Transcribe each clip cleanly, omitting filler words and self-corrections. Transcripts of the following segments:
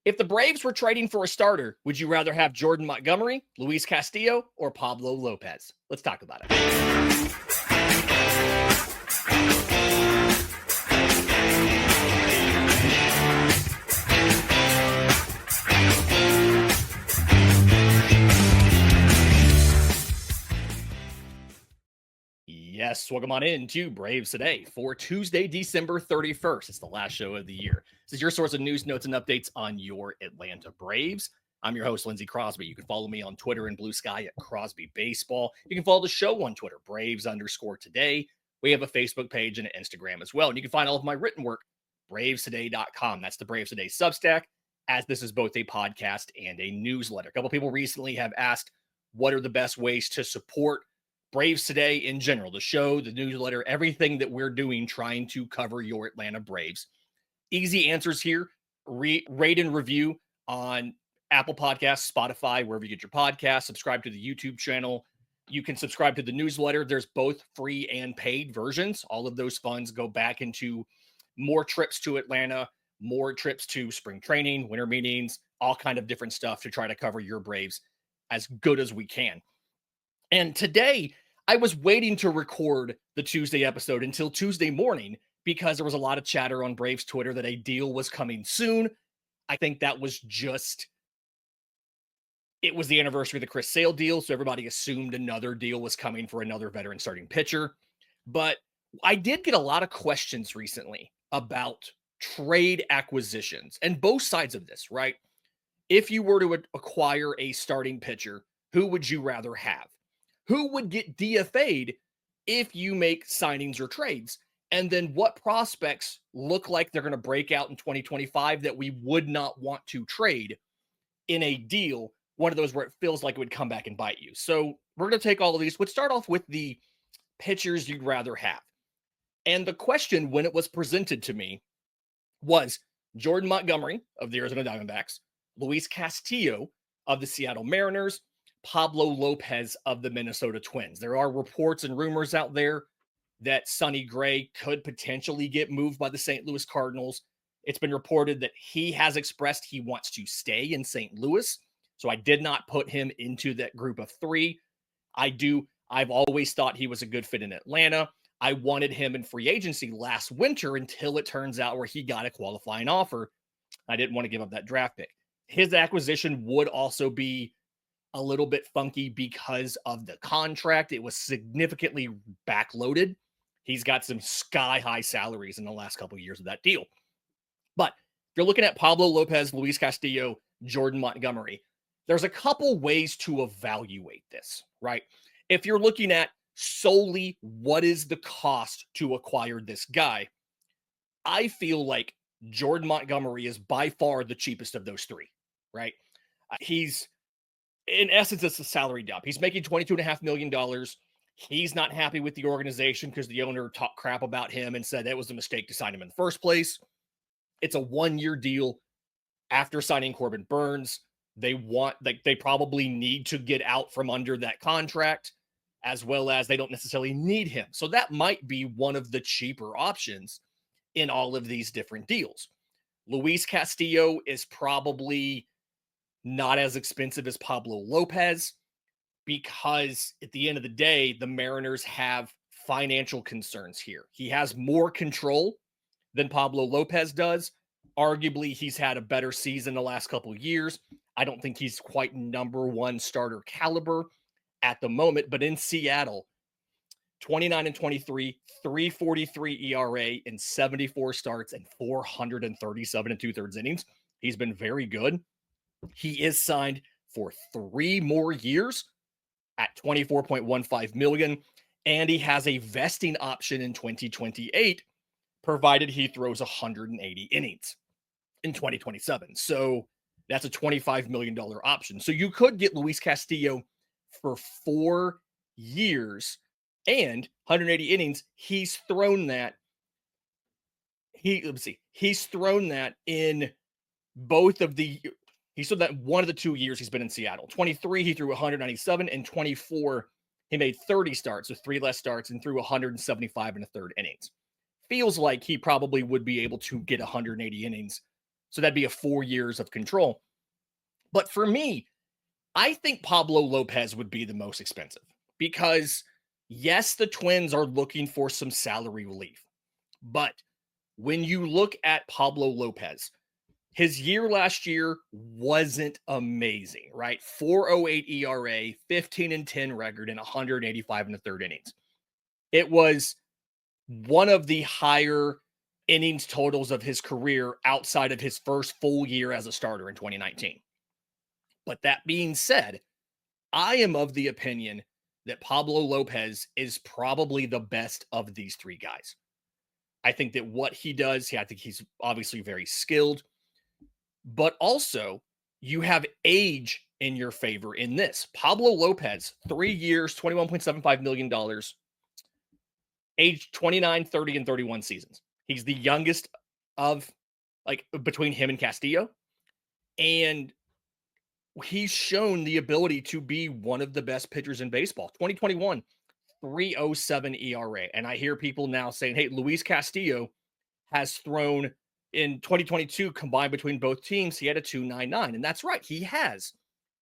If the Braves were trading for a starter, would you rather have Jordan Montgomery, Luis Castillo, or Pablo Lopez? Let's talk about it. Yes, welcome on in to Braves Today for Tuesday, December 31st. It's the last show of the year. This is your source of news, notes, and updates on your Atlanta Braves. I'm your host, Lindsay Crosby. You can follow me on Twitter and Blue Sky at Crosby Baseball. You can follow the show on Twitter, Braves_today. We have a Facebook page and an Instagram as well. And you can find all of my written work, bravestoday.com. That's the Braves Today Substack, as this is both a podcast and a newsletter. A couple people recently have asked, what are the best ways to support Braves Today in general, the show, the newsletter, everything that we're doing trying to cover your Atlanta Braves. Easy answers here. Rate and review on Apple Podcasts, Spotify, wherever you get your podcasts. Subscribe to the YouTube channel. You can subscribe to the newsletter. There's both free and paid versions. All of those funds go back into more trips to Atlanta, more trips to spring training, winter meetings, all kind of different stuff to try to cover your Braves as good as we can. And today, I was waiting to record the Tuesday episode until Tuesday morning because there was a lot of chatter on Braves Twitter that a deal was coming soon. I think that was it was the anniversary of the Chris Sale deal, so everybody assumed another deal was coming for another veteran starting pitcher. But I did get a lot of questions recently about trade acquisitions and both sides of this, right? If you were to acquire a starting pitcher, who would you rather have? Who would get DFA'd if you make signings or trades? And then what prospects look like they're going to break out in 2025 that we would not want to trade in a deal, one of those where it feels like it would come back and bite you. So we're going to take all of these. Let's start off with the pitchers you'd rather have. And the question when it was presented to me was Jordan Montgomery of the Arizona Diamondbacks, Luis Castillo of the Seattle Mariners, Pablo Lopez of the Minnesota Twins. There are reports and rumors out there that Sonny Gray could potentially get moved by the St. Louis Cardinals. It's been reported that he has expressed he wants to stay in St. Louis. So I did not put him into that group of three. I've always thought he was a good fit in Atlanta. I wanted him in free agency last winter until it turns out where he got a qualifying offer. I didn't want to give up that draft pick. His acquisition would also be a little bit funky because of the contract. It was significantly backloaded. He's got some sky-high salaries in the last couple of years of that deal. But if you're looking at Pablo Lopez, Luis Castillo, Jordan Montgomery, there's a couple ways to evaluate this, right? If you're looking at solely what is the cost to acquire this guy, I feel like Jordan Montgomery is by far the cheapest of those three, right? He's, in essence, it's a salary dump. He's making $22.5 million. He's not happy with the organization because the owner talked crap about him and said that was a mistake to sign him in the first place. It's a one-year deal. After signing Corbin Burns, they probably need to get out from under that contract, as well as they don't necessarily need him. So that might be one of the cheaper options in all of these different deals. Luis Castillo is probably not as expensive as Pablo Lopez because at the end of the day, the Mariners have financial concerns here. He has more control than Pablo Lopez does. Arguably, he's had a better season the last couple of years. I don't think he's quite number one starter caliber at the moment, but in Seattle, 29-23, 3.43 ERA in 74 starts and 437 2/3 innings. He's been very good. He is signed for 3 more years at $24.15 million, and he has a vesting option in 2028, provided he throws 180 innings in 2027. So that's a $25 million option. So you could get Luis Castillo for 4 years and 180 innings. He's thrown that. He's thrown that in both of the. He said that one of the 2 years he's been in Seattle. 23, he threw 197, and 24, he made 30 starts with 3 less starts and threw 175 1/3 innings. Feels like he probably would be able to get 180 innings So that'd be a 4 years of control. But for me, I think Pablo Lopez would be the most expensive because, yes, the Twins are looking for some salary relief. But when you look at Pablo Lopez, his year last year wasn't amazing, right? 4.08 ERA, 15-10 record, and 185 in the third innings. It was one of the higher innings totals of his career outside of his first full year as a starter in 2019. But that being said, I am of the opinion that Pablo Lopez is probably the best of these three guys. I think that what he does, I think he's obviously very skilled, but also you have age in your favor in this. Pablo Lopez, 3 years, $21.75 million, age 29, 30, and 31 seasons. He's the youngest of between him and Castillo. And he's shown the ability to be one of the best pitchers in baseball. 2021, 307 ERA. And I hear people now saying, hey, Luis Castillo has thrown in 2022 combined between both teams. He had a 2.99. And that's right. He has.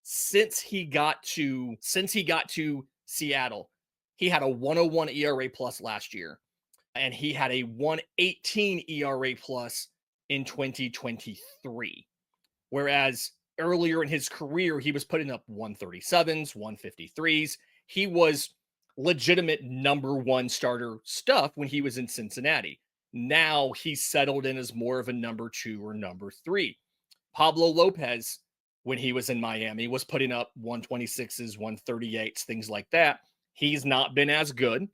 Since he got to Seattle, he had a 101 ERA plus last year. And he had a 118 ERA plus in 2023. Whereas earlier in his career, he was putting up 137s, 153s. He was legitimate number one starter stuff when he was in Cincinnati. Now he's settled in as more of a number two or number three. Pablo Lopez, when he was in Miami, was putting up 126s, 138s, things like that. He's not been as good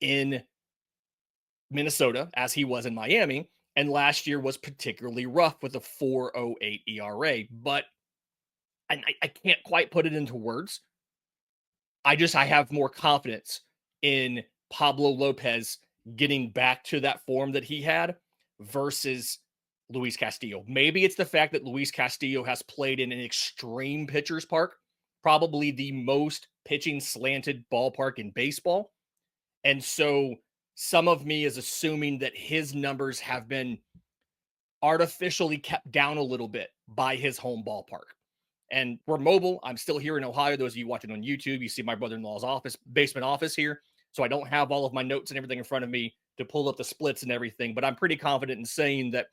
in Minnesota as he was in Miami. And last year was particularly rough with a 4.08 ERA. But I can't quite put it into words. I have more confidence in Pablo Lopez getting back to that form that he had versus Luis Castillo. Maybe it's the fact that Luis Castillo has played in an extreme pitcher's park, probably the most pitching slanted ballpark in baseball. And so some of me is assuming that his numbers have been artificially kept down a little bit by his home ballpark. And we're mobile. I'm still here in Ohio. Those of you watching on YouTube, you see my brother-in-law's basement office here. So I don't have all of my notes and everything in front of me to pull up the splits and everything, but I'm pretty confident in saying that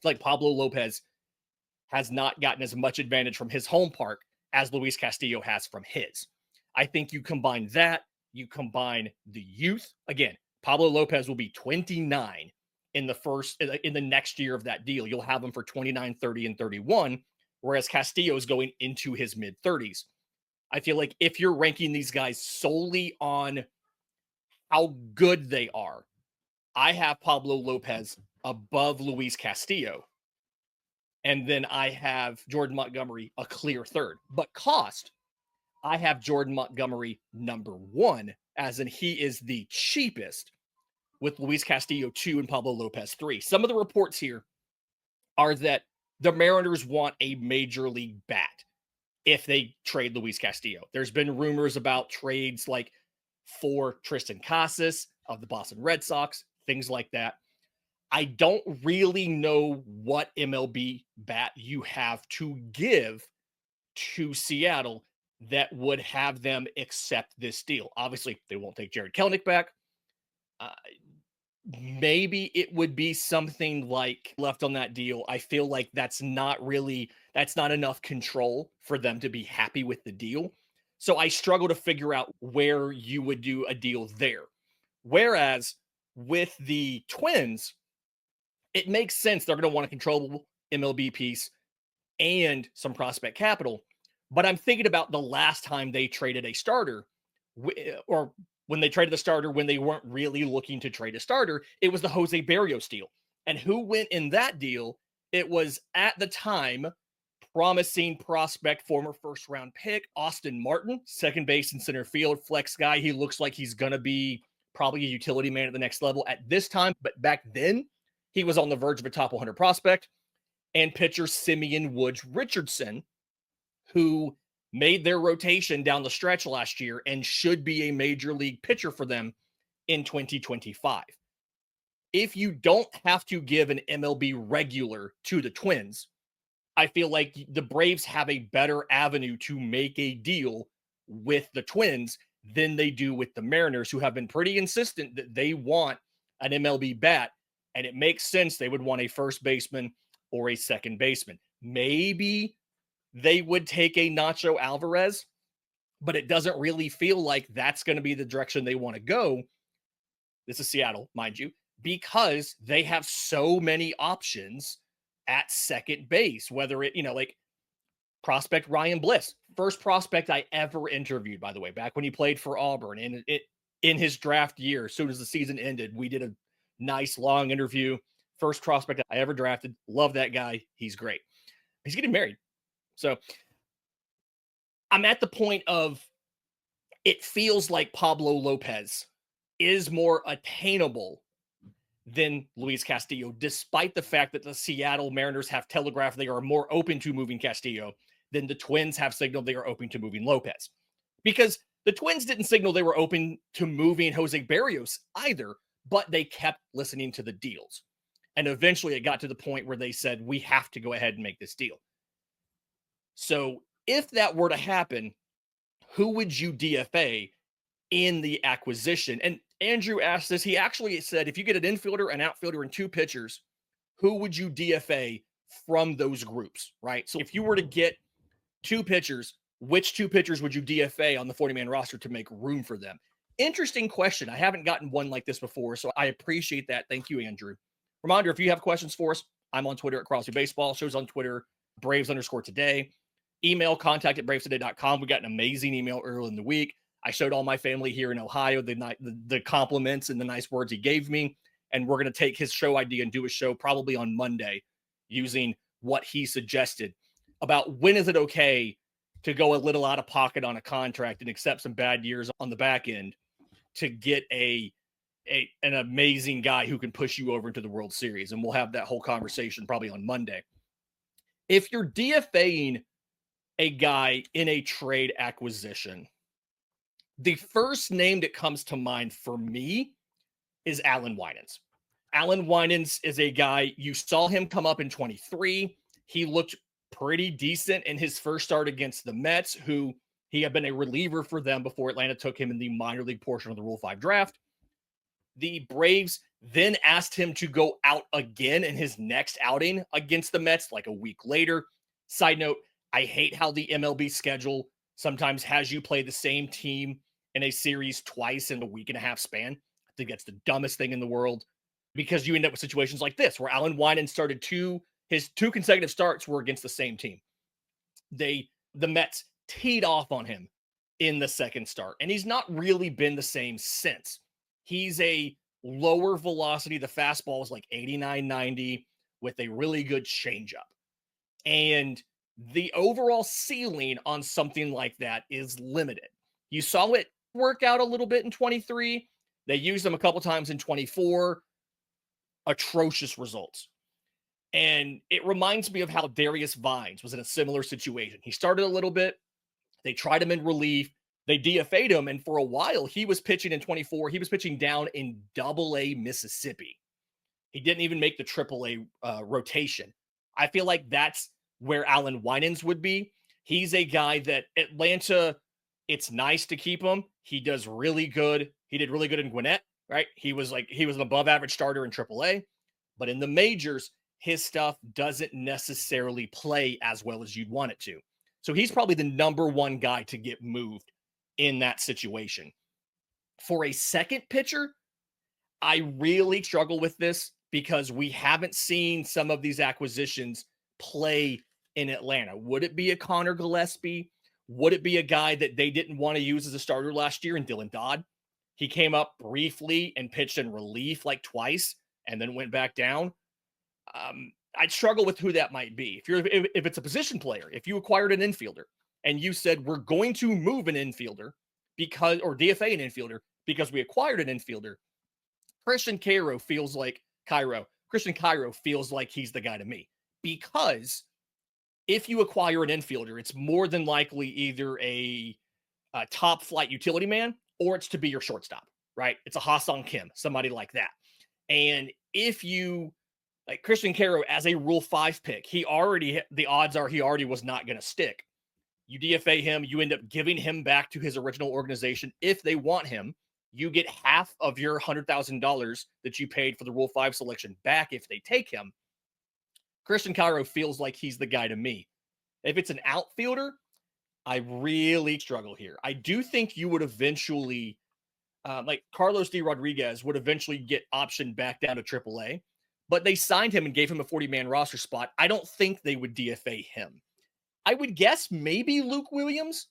like Pablo Lopez has not gotten as much advantage from his home park as Luis Castillo has from his. I think you combine that, you combine the youth. Again, Pablo Lopez will be 29 in the next year of that deal. You'll have him for 29, 30, and 31, whereas Castillo is going into his mid-30s. I feel like if you're ranking these guys solely on how good they are, I have Pablo Lopez above Luis Castillo. And then I have Jordan Montgomery a clear third. But cost, I have Jordan Montgomery number one, as in he is the cheapest, with Luis Castillo 2 and Pablo Lopez 3. Some of the reports here are that the Mariners want a major league bat if they trade Luis Castillo. There's been rumors about trades like for Tristan Casas of the Boston Red Sox, things like that. I don't really know what MLB bat you have to give to Seattle that would have them accept this deal. Obviously, they won't take Jared Kelenic back. Maybe it would be something like left on that deal. I feel like that's not enough control for them to be happy with the deal. So I struggle to figure out where you would do a deal there. Whereas with the Twins, it makes sense. They're going to want a controllable MLB piece and some prospect capital. But I'm thinking about the last time they traded a starter, or when they traded the starter when they weren't really looking to trade a starter. It was the Jose Barrios deal. And who went in that deal? It was, at the time, promising prospect, former first-round pick, Austin Martin, second base and center field, flex guy. He looks like he's going to be probably a utility man at the next level at this time. But back then, he was on the verge of a top 100 prospect. And pitcher Simeon Woods Richardson, who made their rotation down the stretch last year and should be a major league pitcher for them in 2025. if you don't have to give an MLB regular to the Twins, I feel like the Braves have a better avenue to make a deal with the Twins than they do with the Mariners, who have been pretty insistent that they want an MLB bat. And it makes sense they would want a first baseman or a second baseman. Maybe they would take a Nacho Alvarez, but it doesn't really feel like that's going to be the direction they want to go. This is Seattle, mind you, because they have so many options at second base, whether it, like prospect Ryan Bliss, first prospect I ever interviewed, by the way, back when he played for Auburn. And in his draft year, as soon as the season ended, we did a nice long interview. First prospect I ever drafted. Love that guy. He's great. He's getting married. So I'm at the point of, it feels like Pablo Lopez is more attainable than Luis Castillo, despite the fact that the Seattle Mariners have telegraphed they are more open to moving Castillo than the Twins have signaled they are open to moving Lopez. Because the Twins didn't signal they were open to moving Jose Berrios either, but they kept listening to the deals. And eventually it got to the point where they said, we have to go ahead and make this deal. So if that were to happen, who would you DFA in the acquisition? And Andrew asked this. He actually said, if you get an infielder, an outfielder, and two pitchers, who would you DFA from those groups, right? So if you were to get two pitchers, which two pitchers would you DFA on the 40-man roster to make room for them? Interesting question. I haven't gotten one like this before, so I appreciate that. Thank you, Andrew. Reminder, if you have questions for us, I'm on Twitter at Crosby Baseball. Shows on Twitter, Braves_today. Email contact@bravestoday.com. We got an amazing email early in the week. I showed all my family here in Ohio the compliments and the nice words he gave me. And we're going to take his show idea and do a show probably on Monday using what he suggested about when is it okay to go a little out of pocket on a contract and accept some bad years on the back end to get an amazing guy who can push you over into the World Series. And we'll have that whole conversation probably on Monday. If you're DFAing a guy in a trade acquisition, the first name that comes to mind for me is Alan Winans. Alan Winans is a guy, you saw him come up in 23. He looked pretty decent in his first start against the Mets, who he had been a reliever for them before Atlanta took him in the minor league portion of the Rule 5 draft. The Braves then asked him to go out again in his next outing against the Mets, like a week later. Side note, I hate how the MLB schedule sometimes has you play the same team in a series twice in a week and a half span. I think that's the dumbest thing in the world, because you end up with situations like this where Alan Winans started his two consecutive starts were against the same team. The Mets teed off on him in the second start, and he's not really been the same since. He's a lower velocity. The fastball is like 89, 90 with a really good changeup. And the overall ceiling on something like that is limited. You saw it work out a little bit in 23. They used them a couple times in 24. Atrocious results. And it reminds me of how Darius Vines was in a similar situation. He started a little bit. They tried him in relief. They DFA'd him. And for a while, he was pitching in 24. He was pitching down in Double-A Mississippi. He didn't even make the Triple-A rotation. I feel like that's where Alan Winans would be. He's a guy that Atlanta, it's nice to keep him. He does really good. He did really good in Gwinnett, right? He was an above average starter in AAA, but in the majors, his stuff doesn't necessarily play as well as you'd want it to. So he's probably the number one guy to get moved in that situation. For a second pitcher, I really struggle with this because we haven't seen some of these acquisitions play in Atlanta. Would it be a Connor Gillespie? Would it be a guy that they didn't want to use as a starter last year in Dylan Dodd? He came up briefly and pitched in relief like twice and then went back down. I'd struggle with who that might be. If it's a position player, if you acquired an infielder and you said, we're going to move an infielder or DFA an infielder because we acquired an infielder, Christian Cairo feels like he's the guy to me, because if you acquire an infielder, it's more than likely either a top flight utility man or it's to be your shortstop, right? It's a Ha-Sung Kim, somebody like that. And if you like Christian Caro as a Rule 5 pick, the odds are he already was not going to stick. You DFA him, you end up giving him back to his original organization if they want him. You get half of your $100,000 that you paid for the Rule 5 selection back if they take him. Christian Caro feels like he's the guy to me. If it's an outfielder, I really struggle here. I do think you would eventually, like Carlos D. Rodriguez would eventually get optioned back down to AAA, but they signed him and gave him a 40-man roster spot. I don't think they would DFA him. I would guess maybe Luke Williams.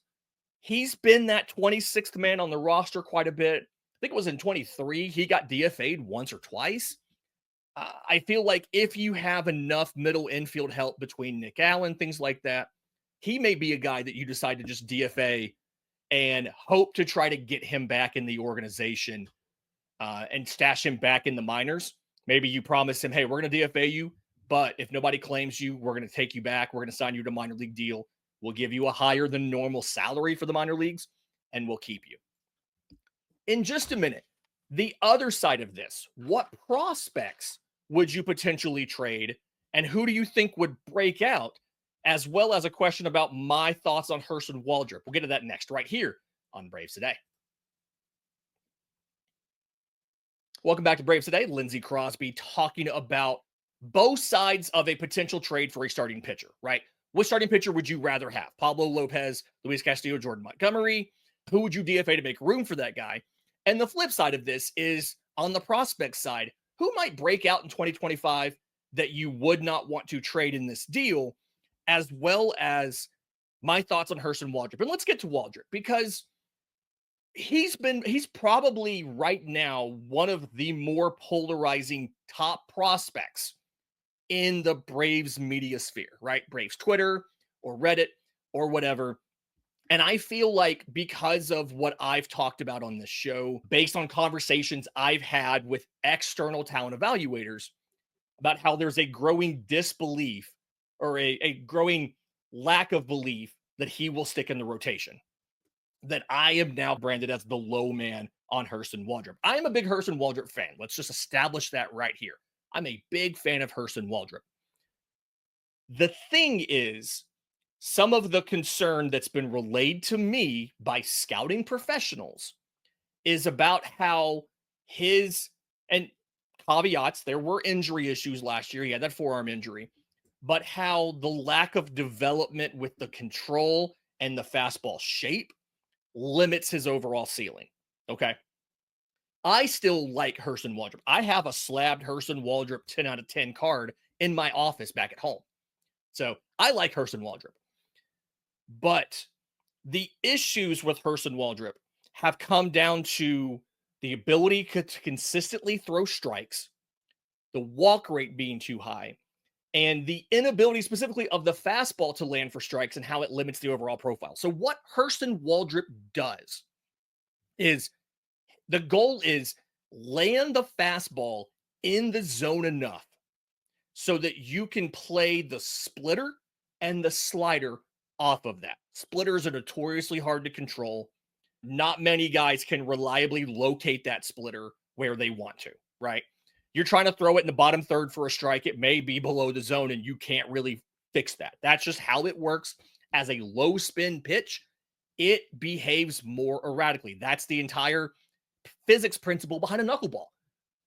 He's been that 26th man on the roster quite a bit. I think it was in 23. He got DFA'd once or twice. I feel like if you have enough middle infield help between Nick Allen, things like that, he may be a guy that you decide to just DFA and hope to try to get him back in the organization and stash him back in the minors. Maybe you promise him, hey, we're going to DFA you, but if nobody claims you, we're going to take you back. We're going to sign you to a minor league deal. We'll give you a higher than normal salary for the minor leagues, and we'll keep you. In just a minute, the other side of this, what prospects would you potentially trade, and who do you think would break out, as well as a question about my thoughts on Hurston Waldrep. We'll get to that next, right here on Braves Today. Welcome back to Braves Today. Lindsay Crosby talking about both sides of a potential trade for a starting pitcher, right? Which starting pitcher would you rather have? Pablo Lopez, Luis Castillo, Jordan Montgomery? Who would you DFA to make room for that guy? And the flip side of this is on the prospect side, who might break out in 2025 that you would not want to trade in this deal, as well as my thoughts on Hurston Waldrep. And let's get to Waldrep because he's probably right now one of the more polarizing top prospects in the Braves media sphere, right? Braves Twitter or Reddit or whatever. And I feel like because of what I've talked about on this show, based on conversations I've had with external talent evaluators about how there's a growing disbelief or a growing lack of belief that he will stick in the rotation, that I am now branded as the low man on Hurston Waldrep. I am a big Hurston Waldrep fan. Let's just establish that right here. I'm a big fan of Hurston Waldrep. The thing is, some of the concern that's been relayed to me by scouting professionals is about how and caveats, there were injury issues last year. He had that forearm injury, but how the lack of development with the control and the fastball shape limits his overall ceiling. Okay. I still like Hurston Waldrep. I have a slabbed Hurston Waldrep 10 out of 10 card in my office back at home. So I like Hurston Waldrep. But the issues with Hurston Waldrep have come down to the ability to consistently throw strikes, the walk rate being too high, and the inability specifically of the fastball to land for strikes and how it limits the overall profile. So what Hurston Waldrep does is the goal is land the fastball in the zone enough so that you can play the splitter and the slider off of that. Splitters are notoriously hard to control. Not many guys can reliably locate that splitter where they want to, right? You're trying to throw it in the bottom third for a strike. It may be below the zone and you can't really fix that. That's just how it works. As a low spin pitch, it behaves more erratically. That's the entire physics principle behind a knuckleball.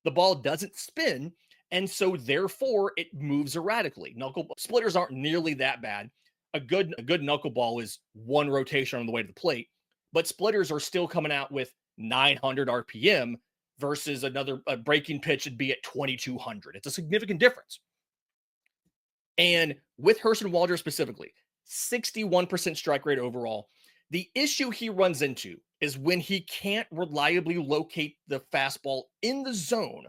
The ball doesn't spin, and so therefore it moves erratically. Splitters aren't nearly that bad. A good knuckleball is one rotation on the way to the plate, but splitters are still coming out with 900 RPM versus a breaking pitch would be at 2200. It's a significant difference. And with Hurston Waldrep specifically, 61% strike rate overall. The issue he runs into is when he can't reliably locate the fastball in the zone,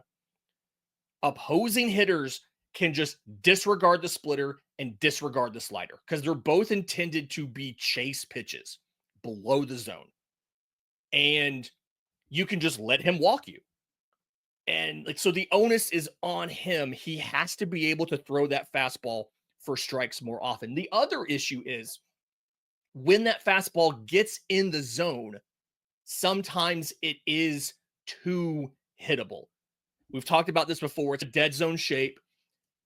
opposing hitters can just disregard the splitter and disregard the slider because they're both intended to be chase pitches below the zone. And you can just let him walk you. And so the onus is on him. He has to be able to throw that fastball for strikes more often. The other issue is when that fastball gets in the zone, sometimes it is too hittable. We've talked about this before. It's a dead zone shape.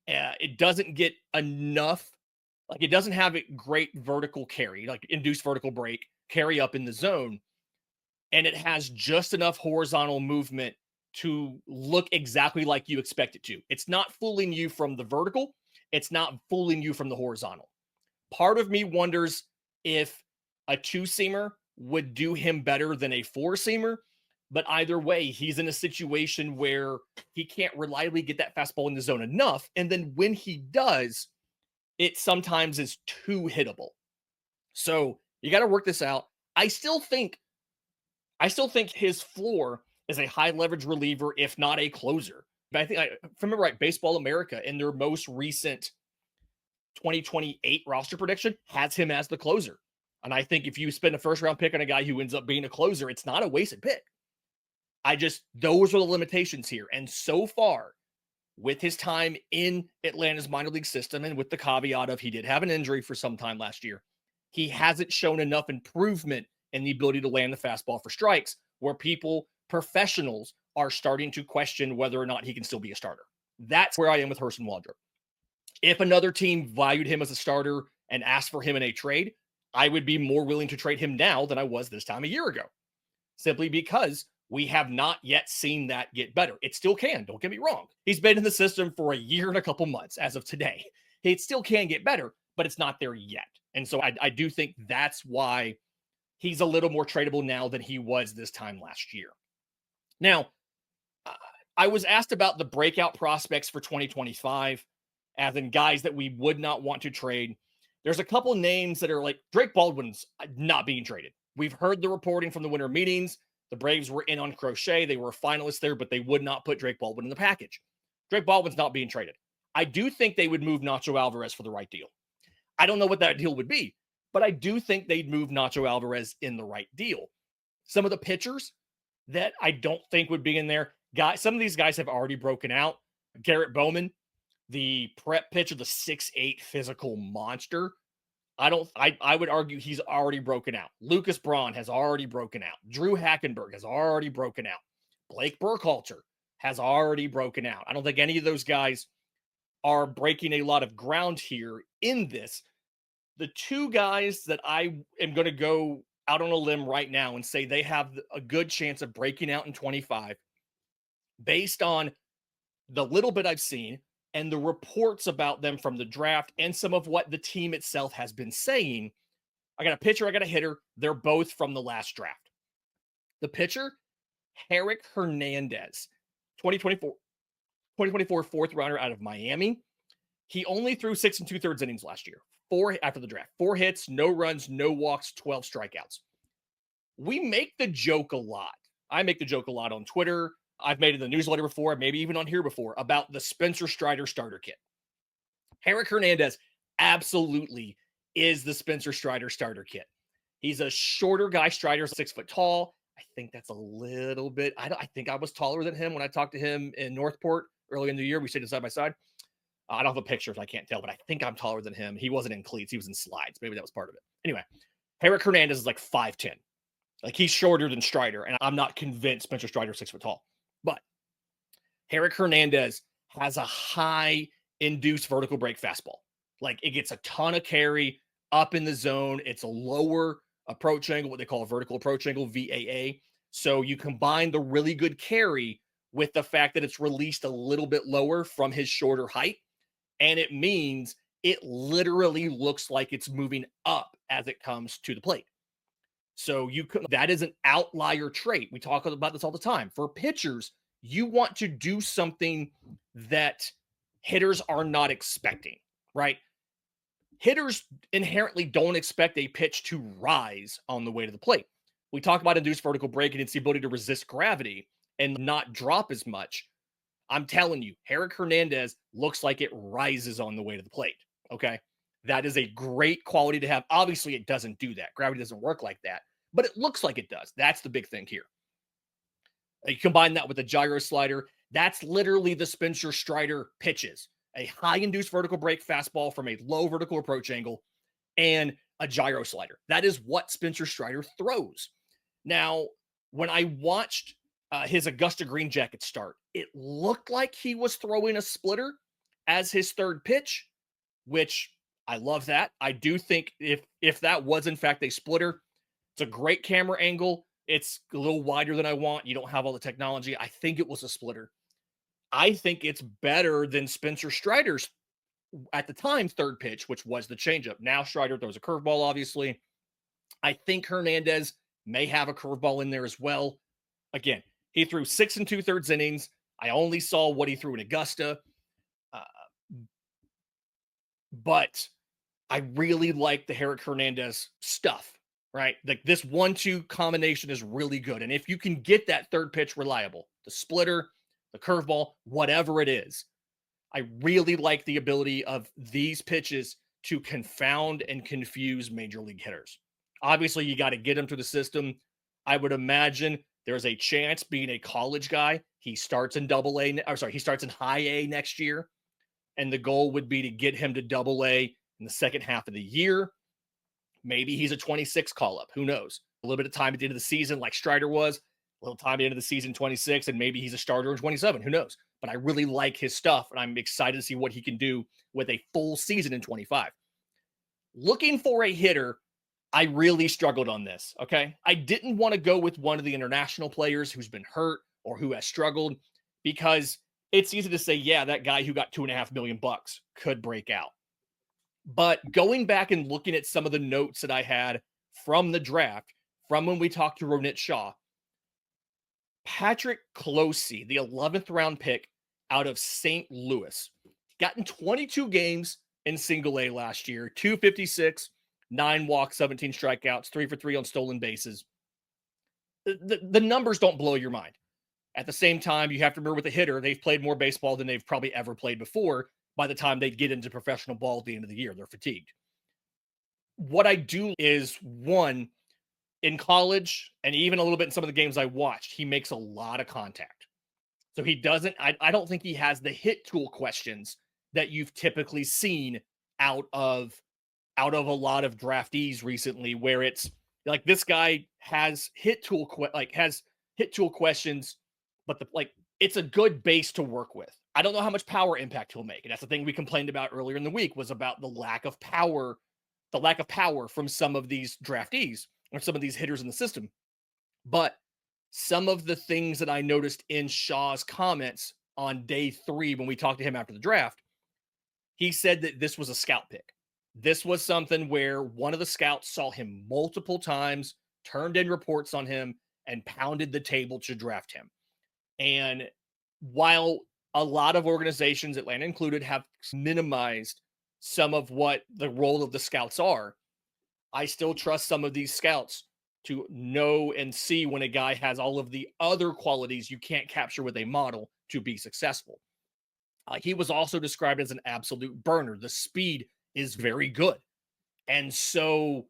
It doesn't get enough, like it doesn't have a great vertical carry, like induced vertical break, carry up in the zone. And it has just enough horizontal movement to look exactly like you expect it to. It's not fooling you from the vertical. It's not fooling you from the horizontal. Part of me wonders if a two-seamer would do him better than a four-seamer. But either way, he's in a situation where he can't reliably get that fastball in the zone enough. And then when he does, it sometimes is too hittable. So you got to work this out. I still think his floor is a high leverage reliever, if not a closer. But I think, if I remember right, Baseball America in their most recent 2028 roster prediction has him as the closer. And I think if you spend a first round pick on a guy who ends up being a closer, it's not a wasted pick. Those are the limitations here. And so far, with his time in Atlanta's minor league system, and with the caveat of he did have an injury for some time last year, he hasn't shown enough improvement in the ability to land the fastball for strikes where professionals are starting to question whether or not he can still be a starter. That's where I am with Hurston Waldrep. If another team valued him as a starter and asked for him in a trade, I would be more willing to trade him now than I was this time a year ago, simply because we have not yet seen that get better. It still can, don't get me wrong. He's been in the system for a year and a couple months as of today. It still can get better, but it's not there yet. And so I do think that's why he's a little more tradable now than he was this time last year. Now, I was asked about the breakout prospects for 2025, as in guys that we would not want to trade. There's a couple names that are like Drake Baldwin's not being traded. We've heard the reporting from the winter meetings. The Braves were in on Crochet. They were finalists there, but they would not put Drake Baldwin in the package. Drake Baldwin's not being traded. I do think they would move Nacho Alvarez for the right deal. I don't know what that deal would be, but I do think they'd move Nacho Alvarez in the right deal. Some of the pitchers that I don't think would be in there, some of these guys have already broken out. Garrett Bowman, the prep pitcher, the 6'8" physical monster. I would argue he's already broken out. Lucas Braun has already broken out. Drew Hackenberg has already broken out. Blake Burkhalter has already broken out. I don't think any of those guys are breaking a lot of ground here in this. The two guys that I am going to go out on a limb right now and say they have a good chance of breaking out in 25, based on the little bit I've seen and the reports about them from the draft and some of what the team itself has been saying. I got a pitcher, I got a hitter. They're both from the last draft. The pitcher, Herrick Hernandez, 2024 fourth rounder out of Miami. He only threw 6 2/3 innings last year, 4 after the draft, 4 hits, no runs, no walks, 12 strikeouts. We make the joke a lot. I make the joke a lot on Twitter. I've made it in the newsletter before, maybe even on here before, about the Spencer Strider starter kit. Herrick Hernandez absolutely is the Spencer Strider starter kit. He's a shorter guy. Strider's 6 foot tall. I think that's a little bit. I think I was taller than him when I talked to him in Northport early in the year. We stayed side by side. I don't have a picture, so I can't tell, but I think I'm taller than him. He wasn't in cleats. He was in slides. Maybe that was part of it. Anyway, Herrick Hernandez is like 5'10". Like, he's shorter than Strider, and I'm not convinced Spencer Strider's 6 foot tall. But Herrick Hernandez has a high induced vertical break fastball. Like, it gets a ton of carry up in the zone. It's a lower approach angle, what they call a vertical approach angle, VAA. So you combine the really good carry with the fact that it's released a little bit lower from his shorter height, and it means it literally looks like it's moving up as it comes to the plate. So that is an outlier trait. We talk about this all the time. For pitchers, you want to do something that hitters are not expecting, right? Hitters inherently don't expect a pitch to rise on the way to the plate. We talk about induced vertical break, and it's the ability to resist gravity and not drop as much. I'm telling you, Herrick Hernandez looks like it rises on the way to the plate, okay? That is a great quality to have. Obviously, it doesn't do that. Gravity doesn't work like that, but it looks like it does. That's the big thing here. You combine that with the gyro slider. That's literally the Spencer Strider pitches. A high-induced vertical break fastball from a low vertical approach angle and a gyro slider. That is what Spencer Strider throws. Now, when I watched his Augusta Green Jacket start. It looked like he was throwing a splitter as his third pitch, which I love that. I do think if that was in fact a splitter, it's a great camera angle. It's a little wider than I want. You don't have all the technology. I think it was a splitter. I think it's better than Spencer Strider's at the time third pitch, which was the changeup. Now Strider throws a curveball, obviously. I think Hernandez may have a curveball in there as well. Again, he threw 6 2/3 innings. I only saw what he threw in Augusta. Uh, but I really like the Herrick Hernandez stuff, right? Like this 1-2 combination is really good. And if you can get that third pitch reliable, the splitter, the curveball, whatever it is, I really like the ability of these pitches to confound and confuse major league hitters. Obviously, you got to get him through the system. I would imagine there's a chance, being a college guy, he starts in he starts in high A next year. And the goal would be to get him to double A in the second half of the year. Maybe he's a 26 call up. Who knows? A little bit of time at the end of the season, like Strider was, a little time at the end of the season, 26, and maybe he's a starter in 27. Who knows? But I really like his stuff, and I'm excited to see what he can do with a full season in 25. Looking for a hitter, I really struggled on this, okay? I didn't want to go with one of the international players who's been hurt or who has struggled because it's easy to say, yeah, that guy who got $2.5 million could break out. But going back and looking at some of the notes that I had from the draft, from when we talked to Ronit Shaw, Patrick Closey, the 11th round pick out of St. Louis, got in 22 games in single A last year, 256, 9 walks, 17 strikeouts, 3 for 3 on stolen bases. The numbers don't blow your mind. At the same time, you have to remember with a hitter, they've played more baseball than they've probably ever played before. By the time they get into professional ball at the end of the year, they're fatigued. What I do is, one, in college, and even a little bit in some of the games I watched, he makes a lot of contact. So he doesn't, I don't think he has the hit tool questions that you've typically seen out of a lot of draftees recently, where it's like this guy has hit tool questions, but it's a good base to work with. I don't know how much power impact he'll make. And that's the thing we complained about earlier in the week, was about the lack of power from some of these draftees or some of these hitters in the system. But some of the things that I noticed in Shaw's comments on day 3, when we talked to him after the draft, he said that this was a scout pick. This was something where one of the scouts saw him multiple times, turned in reports on him, and pounded the table to draft him. And while a lot of organizations, Atlanta included, have minimized some of what the role of the scouts are, I still trust some of these scouts to know and see when a guy has all of the other qualities you can't capture with a model to be successful. He was also described as an absolute burner. The speed is very good. And so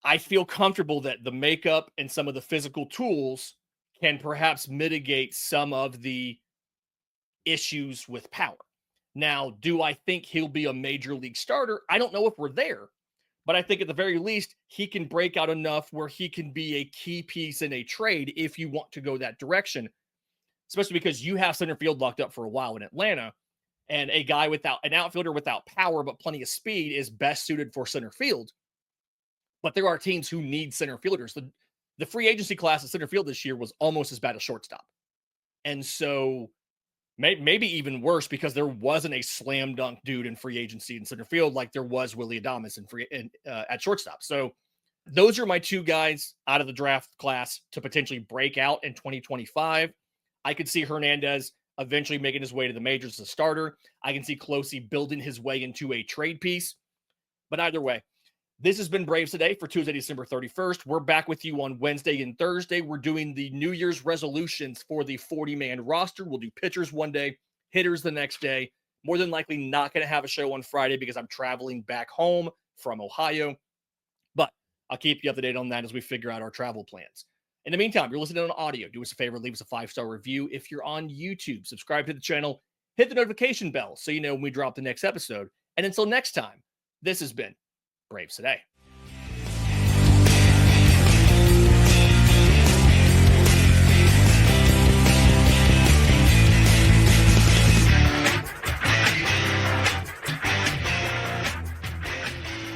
I feel comfortable that the makeup and some of the physical tools can perhaps mitigate some of the issues with power. Now, do I think he'll be a major league starter? I don't know if we're there, but I think at the very least, he can break out enough where he can be a key piece in a trade if you want to go that direction, especially because you have center field locked up for a while in Atlanta, and an outfielder without power but plenty of speed is best suited for center field. But there are teams who need center fielders. The free agency class at center field this year was almost as bad as shortstop. And so maybe even worse, because there wasn't a slam dunk dude in free agency in center field like there was Willy Adames at shortstop. So those are my two guys out of the draft class to potentially break out in 2025. I could see Hernandez eventually making his way to the majors as a starter. I can see Closey building his way into a trade piece. But either way, this has been Braves Today for Tuesday, December 31st. We're back with you on Wednesday and Thursday. We're doing the New Year's resolutions for the 40-man roster. We'll do pitchers one day, hitters the next day. More than likely not going to have a show on Friday because I'm traveling back home from Ohio. But I'll keep you up to date on that as we figure out our travel plans. In the meantime, you're listening on audio. Do us a favor, leave us a 5-star review. If you're on YouTube, subscribe to the channel, hit the notification bell so you know when we drop the next episode. And until next time, this has been Braves Today.